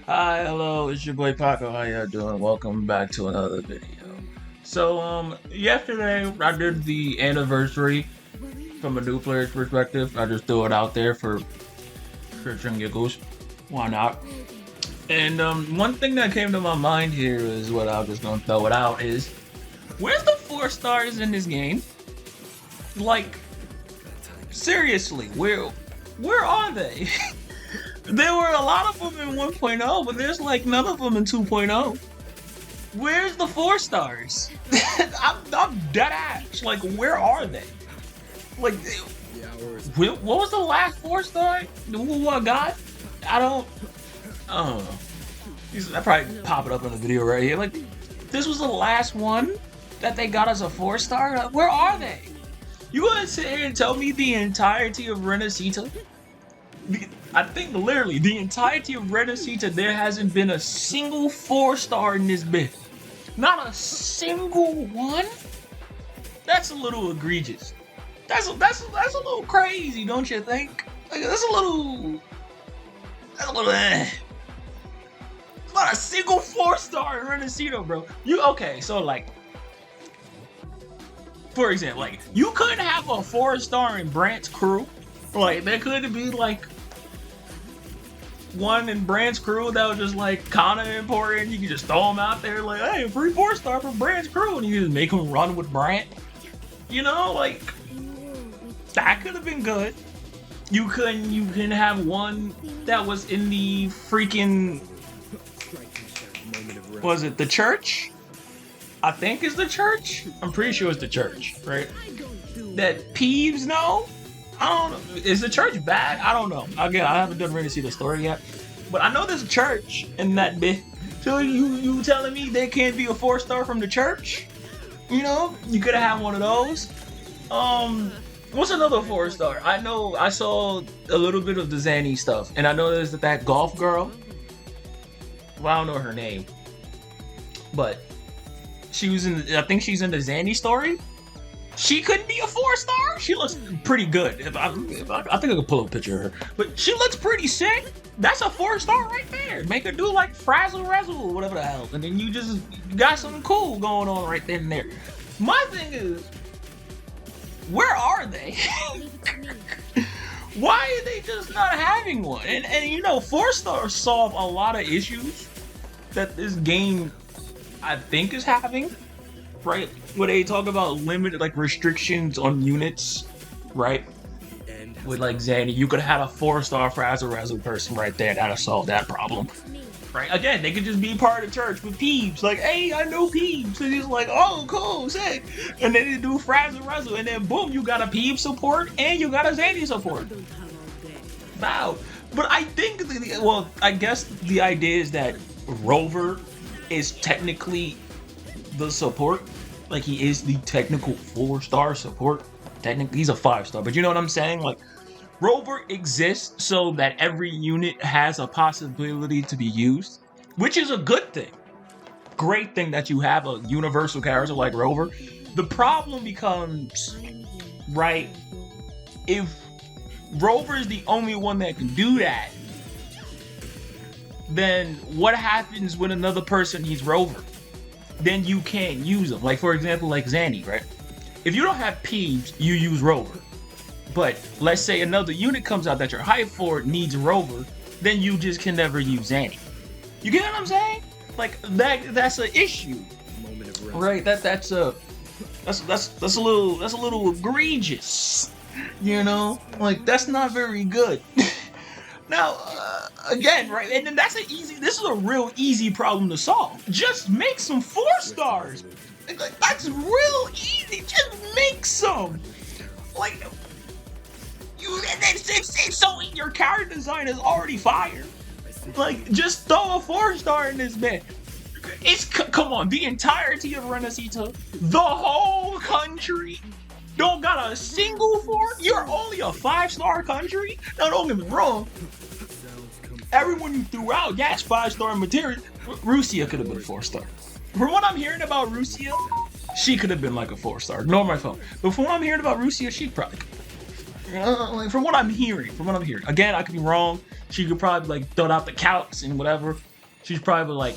Hi, hello, it's your boy Paco. How y'all doing? Welcome back to another video. Yesterday I did the anniversary from a new player's perspective. I just threw it out there for shits and giggles. Why not? And one thing that came to my mind here is what I'm just gonna throw it out is, where's the 4 stars in this game? Like, seriously, where are they? There were a lot of them in 1.0, but there's like none of them in 2.0. Where's the 4 stars? I'm dead ass. Like, where are they? Like, what was the last 4 star the Wuwa got? I don't know. I probably pop it up in the video right here. Like, this was the last one that they got as a 4 star? Like, where are they? You gonna sit here and tell me the entirety of Renacita? I think literally the entirety of Renacita, there hasn't been a single 4 star in this bit. Not a single one? That's a little egregious. That's a little crazy, don't you think? Like, that's a little Not a single 4 star in Renacita, bro. Okay, so like, for example, like, you couldn't have a 4 star in Brant's crew. Like, there could be like one in Brand's crew that was just like kind of important. You could just throw him out there like, hey, free 4 star from Brand's crew, and you just make him run with Brand. You know, like, that could have been good. You can have one that was in the freaking, was it the church? I think it's the church. I'm pretty sure it's the church, right? That Peeves know. I don't know. Is the church bad? I don't know. Again, I haven't done really see the story yet, but I know there's a church in that bit. So you telling me there can't be a 4 star from the church? You know, you could have had one of those. What's another 4 star? I know I saw a little bit of the Zani stuff, and I know there's that golf girl. Well, I don't know her name, but she was in. I think she's in the Zani story. She couldn't be a 4 star. She looks pretty good. I think I could pull up a picture of her. But she looks pretty sick. That's a 4 star right there. Make her do like frazzle razzle, whatever the hell, and then you just got something cool going on right then and there. My thing is, where are they? Why are they just not having one? And you know, 4 stars solve a lot of issues that this game, I think, is having. Right, where they talk about limited, like, restrictions on units, right? With like Zani, you could have had a 4 star frazzle razzle person right there that'll solve that problem. Right? Again, they could just be part of the church with Peeves, like, hey, I know Peeves, and he's like, oh, cool, sick. And then they do frazzle razzle, and then boom, you got a Peeves support and you got a Zani support. Wow. But I think, I guess the idea is that Rover is technically the support. Like, he is the technical 4 star support. Technically, he's a 5 star, but you know what I'm saying? Like, Rover exists so that every unit has a possibility to be used, which is a good thing. Great thing that you have a universal character like Rover. The problem becomes, right, if Rover is the only one that can do that, then what happens when another person needs Rover? Then you can't use them. Like, for example, like Zani, right? If you don't have Peeves, you use Rover. But let's say another unit comes out that you're hyped for needs Rover, then you just can never use Zani. You get what I'm saying? Like, that's an issue, right? That's a little egregious, you know? Like, that's not very good. Now, again, right, and then this is a real easy problem to solve. Just make some 4 stars. Like, that's real easy. Just make some. Like, so your character design is already fire. Like, just throw a 4 star in this bit. Come on, the entirety of Renacita, the whole country, don't got a single 4? You're only a 5 star country? Now, don't get me wrong. Everyone you threw out, yes, 5 star material. Rusia could have been a 4 star. From what I'm hearing about Rusia, she could have been like a 4 star. Ignore my phone. But from what I'm hearing about Rusia, she probably could. From what I'm hearing. Again, I could be wrong. She could probably like throw out the calcs and whatever. She's probably like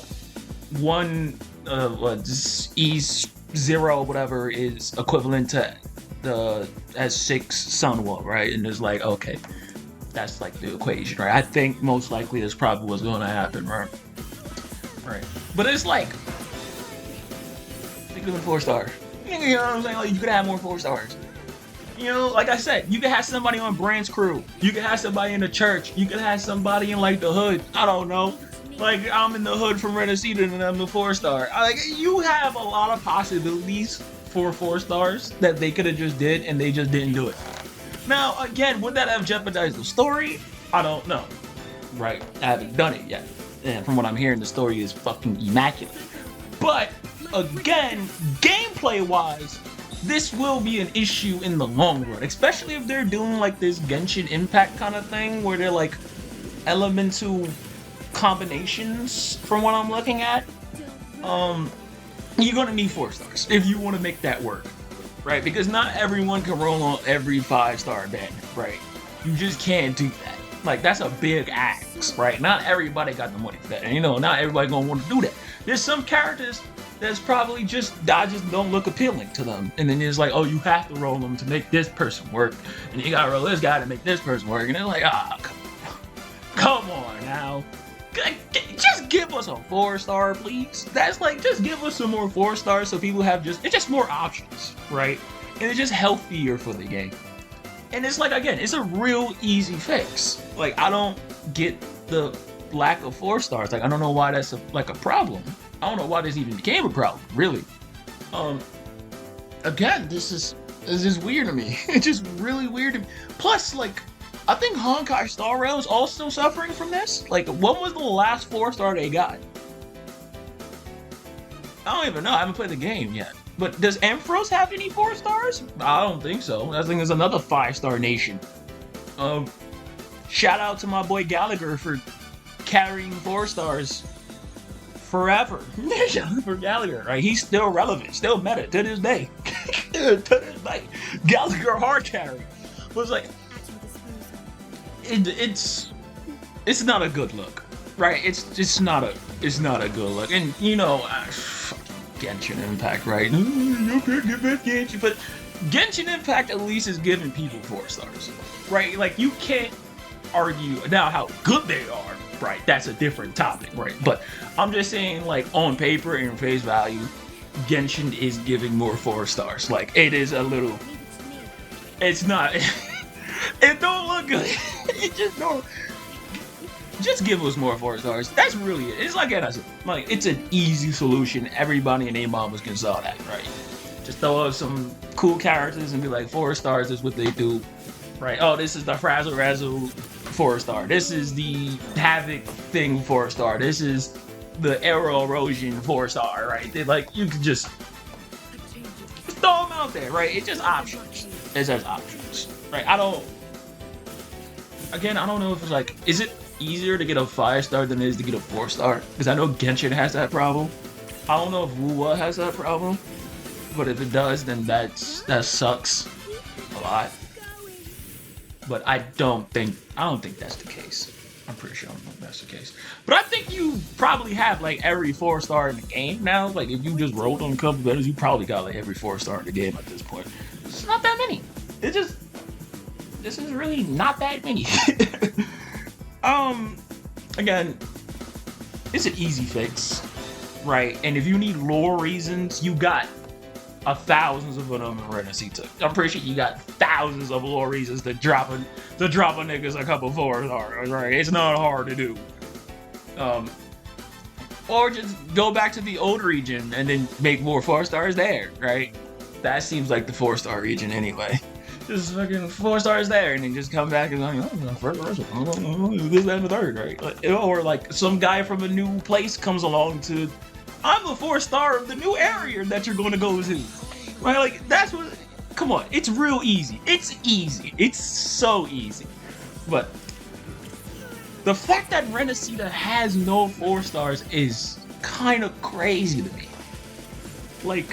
one E0 whatever is equivalent to the S6 Sunwa, right? And it's like, okay, that's like the equation, right? I think most likely that's probably what's going to happen, right? Right. But it's like, think of it 4 stars. You know what I'm saying? Like, you could have more 4 stars. You know, like I said, you could have somebody on Brand's crew. You could have somebody in the church. You could have somebody in like the hood. I don't know. Like, I'm in the hood from Renacita and I'm the 4 star. Like, you have a lot of possibilities for 4 stars that they could have just did and they just didn't do it. Now, again, would that have jeopardized the story? I don't know. Right? I haven't done it yet. And from what I'm hearing, the story is fucking immaculate. But, again, gameplay-wise, this will be an issue in the long run. Especially if they're doing, like, this Genshin Impact kind of thing, where they're, like, elemental combinations, from what I'm looking at. You're gonna need 4 stars if you want to make that work. Right? Because not everyone can roll on every 5-star banner, right? You just can't do that. Like, that's a big axe, right? Not everybody got the money for that. And, you know, not everybody gonna want to do that. There's some characters that's probably just don't look appealing to them. And then it's like, oh, you have to roll them to make this person work. And you gotta roll this guy to make this person work. And they're like, come on now. Just give us a 4-star, please. That's like, just give us some more 4 stars so people have it's just more options, right? And it's just healthier for the game. And it's like, again, it's a real easy fix. Like, I don't get the lack of 4 stars. Like, I don't know why that's a problem. I don't know why this even became a problem, really. Again, this is weird to me. It's just really weird to me. Plus, like, I think Honkai Star Rail is also suffering from this. Like, when was the last 4-star they got? I don't even know. I haven't played the game yet. But does Ampharos have any 4 stars? I don't think so. I think there's another 5-star nation. Shout out to my boy Gallagher for carrying 4 stars forever. For Gallagher, right? He's still relevant, still meta to this day. To this day. Gallagher hard carry was like, it's not a good look, right? It's not a good look, and you know, Genshin Impact, right? You can't give it Genshin, but Genshin Impact at least is giving people 4 stars, right? Like, you can't argue now how good they are, right? That's a different topic, right? But I'm just saying, like, on paper and face value, Genshin is giving more 4 stars. Like, it is a little. It's not. It don't look good. It just don't. Just give us more 4 stars. That's really it. It's like it's an easy solution. Everybody and their mamas can solve that, right? Just throw up some cool characters and be like, 4 stars is what they do, right? Oh, this is the Frazzle Razzle 4-star. This is the Havoc thing 4-star. This is the Arrow Erosion 4-star, right? They, like, you can just throw them out there, right? It's just options. It's just options, right? I don't know if it's like, is it easier to get a 5-star than it is to get a 4-star? Because I know Genshin has that problem. I don't know if Wuwa has that problem, but if it does, then that sucks a lot. But I don't think that's the case. I'm pretty sure I don't think that's the case. But I think you probably have like every 4-star in the game now. Like, if you just rolled on a couple letters, you probably got like every 4-star in the game at this point. It's not that many. This is really not that many. Again, it's an easy fix, right? And if you need lore reasons, you got thousands of them in Renacita. I'm pretty sure you got thousands of lore reasons to drop a niggas a couple 4 stars, right? It's not hard to do. Or just go back to the old region and then make more 4 stars there, right? That seems like the 4-star region anyway. Just fucking 4 stars there, and then just come back and like, this, that, and the third, right? Like, or like some guy from a new place comes along to, I'm the 4-star of the new area that you're going to go to, right? Like, that's what. Come on, it's real easy. It's easy. It's so easy. But the fact that Renacita has no 4 stars is kind of crazy to me. Like,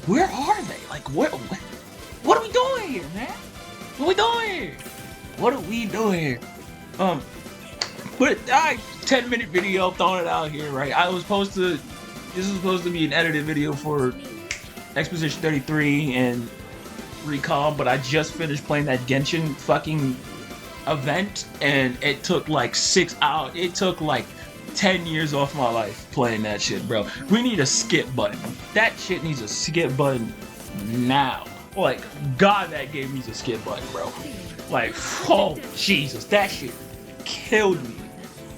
where are they? Like, what are we doing here, man? What are we doing here? But 10-minute video, throwing it out here, right? This was supposed to be an edited video for Exposition 33 and Recall, but I just finished playing that Genshin fucking event, and it took like 6 hours. It took like 10 years off my life playing that shit, bro. We need a skip button. That shit needs a skip button now. Like, God, that game needs a skip button, bro. Like, oh, Jesus, that shit killed me.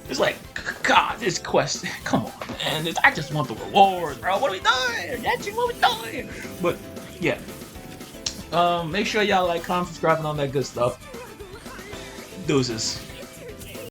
It's like, God, this quest, come on, man. I just want the rewards, bro. What are we doing? That's what we doing. But, yeah. Make sure y'all like, comment, subscribe, and all that good stuff. Deuces.